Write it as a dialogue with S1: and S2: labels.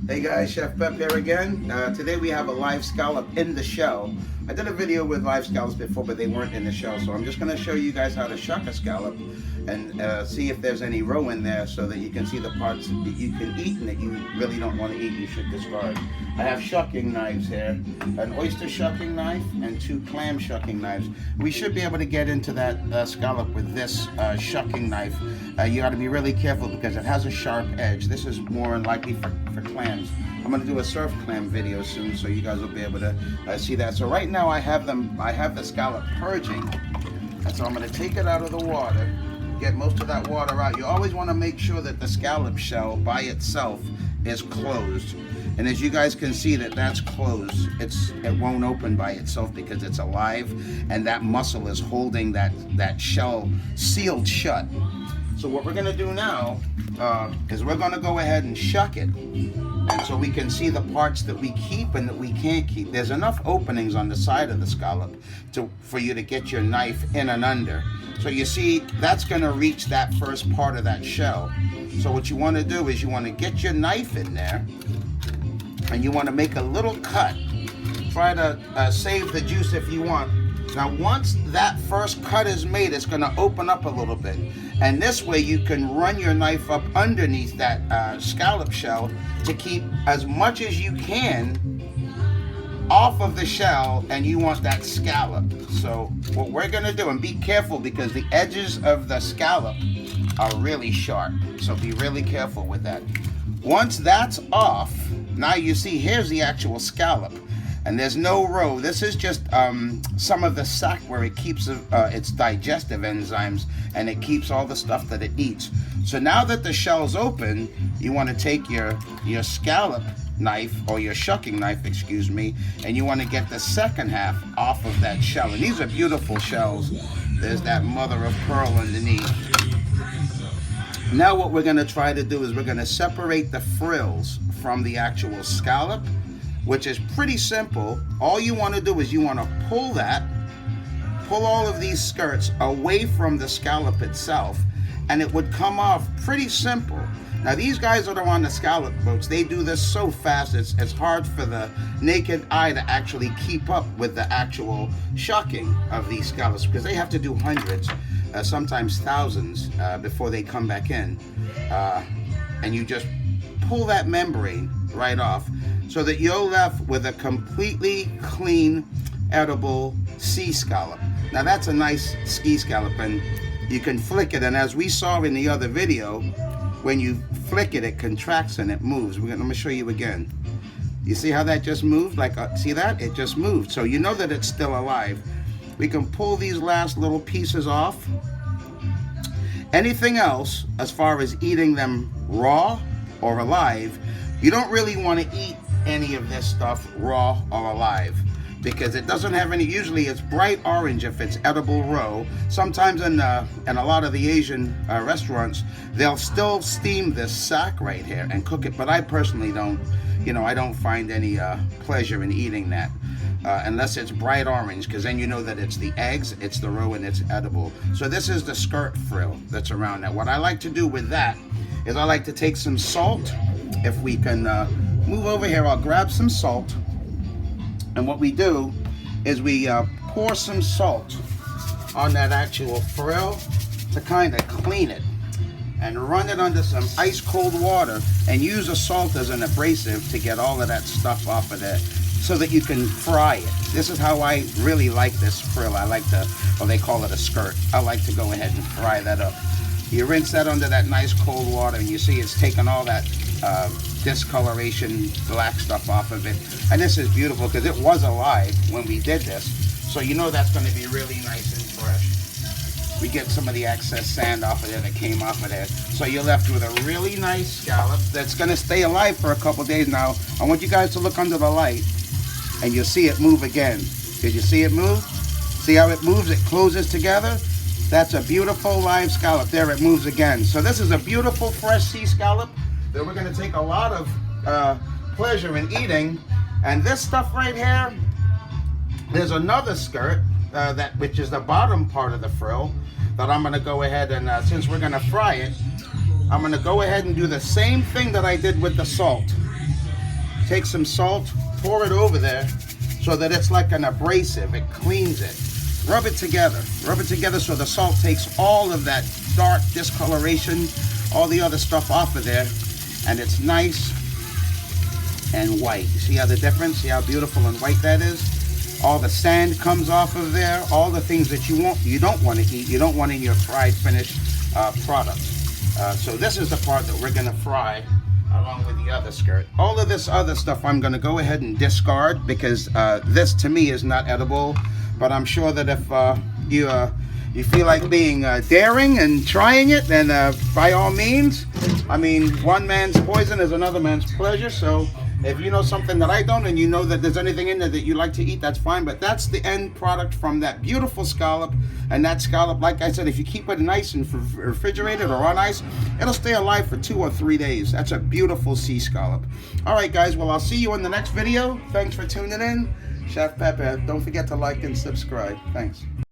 S1: Hey guys, Chef Pep here again. Today we have a live scallop in the shell. I did a video with live scallops before, but they weren't in the shell, so I'm just going to show you guys how to shuck a scallop and see if there's any roe in there so that you can see the parts that you can eat and that you really don't want to eat, you should discard. I have shucking knives here, an oyster shucking knife and 2 clam shucking knives. We should be able to get into that scallop with this shucking knife. You got to be really careful because it has a sharp edge. This is more than likely for clams. I'm going to do a surf clam video soon, so you guys will be able to see that. So right now I have the scallop purging, and so I'm going to take it out of the water, get most of that water out. You always want to make sure that the scallop shell by itself is closed, and as you guys can see that's closed. It won't open by itself because it's alive, and that muscle is holding that shell sealed shut. So what we're going to do now is we're going to go ahead and shuck it, and so we can see the parts that we keep and that we can't keep. There's enough openings on the side of the scallop for you to get your knife in and under. So you see, that's going to reach that first part of that shell. So what you want to do is you want to get your knife in there, and you want to make a little cut. Try to save the juice if you want. Now once that first cut is made, it's going to open up a little bit, and this way you can run your knife up underneath that scallop shell to keep as much as you can off of the shell, and you want that scallop. So what we're going to do, and be careful because the edges of the scallop are really sharp, so be really careful with that. Once that's off, now you see here's the actual scallop. And there's no roe. This is just some of the sac where it keeps its digestive enzymes, and it keeps all the stuff that it eats. So now that the shell's open, you want to take your scallop knife, or your shucking knife, excuse me, and you want to get the second half off of that shell. And these are beautiful shells. There's that mother of pearl underneath. Now what we're going to try to do is we're going to separate the frills from the actual scallop, which is pretty simple. All you want to do is you want to pull all of these skirts away from the scallop itself, and it would come off pretty simple. Now these guys that are on the scallop boats, they do this so fast, it's hard for the naked eye to actually keep up with the actual shucking of these scallops, because they have to do hundreds, sometimes thousands, before they come back in. And you just pull that membrane right off, so that you're left with a completely clean, edible sea scallop. Now that's a nice ski scallop, and you can flick it, and as we saw in the other video, when you flick it, it contracts and it moves. Let me show you again. You see how that just moved? See that? It just moved. So you know that it's still alive. We can pull these last little pieces off. Anything else, as far as eating them raw or alive, you don't really want to eat any of this stuff raw or alive, because it doesn't have any. Usually it's bright orange if it's edible raw. Sometimes in a lot of the Asian restaurants, they'll still steam this sack right here and cook it, but I personally don't. I don't find any pleasure in eating that unless it's bright orange, because then you know that it's the eggs, it's the roe, and it's edible. So this is the skirt frill that's around that. What I like to do with that is I like to take some salt. If we can move over here, I'll grab some salt, and what we do is we pour some salt on that actual frill to kind of clean it, and run it under some ice cold water, and use the salt as an abrasive to get all of that stuff off of there, so that you can fry it. This is how I really like this frill. I like they call it a skirt. I like to go ahead and fry that up. You rinse that under that nice cold water, and you see it's taken all that discoloration, black stuff off of it. And this is beautiful because it was alive when we did this, so you know that's going to be really nice and fresh. We get some of the excess sand off of there that came off of there, so you're left with a really nice scallop that's going to stay alive for a couple days. Now I want you guys to look under the light, and you'll see it move again. Did you see it move? See how it moves? It closes together. That's a beautiful live scallop. There, it moves again. So this is a beautiful fresh sea scallop that we're going to take a lot of pleasure in eating. And this stuff right here, there's another skirt which is the bottom part of the frill, that I'm going to go ahead and since we're going to fry it, I'm going to go ahead and do the same thing that I did with the salt. take some salt, pour it over there so that it's like an abrasive. It cleans it. Rub it together so the salt takes all of that dark discoloration, all the other stuff off of there, and it's nice and white. You see how the difference? See how beautiful and white that is? All the sand comes off of there, all the things that you don't want to eat, you don't want in your fried finished product. So this is the part that we're going to fry along with the other skirt. All of this other stuff I'm going to go ahead and discard because this to me is not edible. But I'm sure that if you feel like being daring and trying it, then by all means. I mean, one man's poison is another man's pleasure. So if you know something that I don't, and you know that there's anything in there that you like to eat, that's fine. But that's the end product from that beautiful scallop. And that scallop, like I said, if you keep it nice and refrigerated or on ice, it'll stay alive for 2 or 3 days. That's a beautiful sea scallop. All right, guys. Well, I'll see you in the next video. Thanks for tuning in. Chef Pepe, don't forget to like and subscribe. Thanks.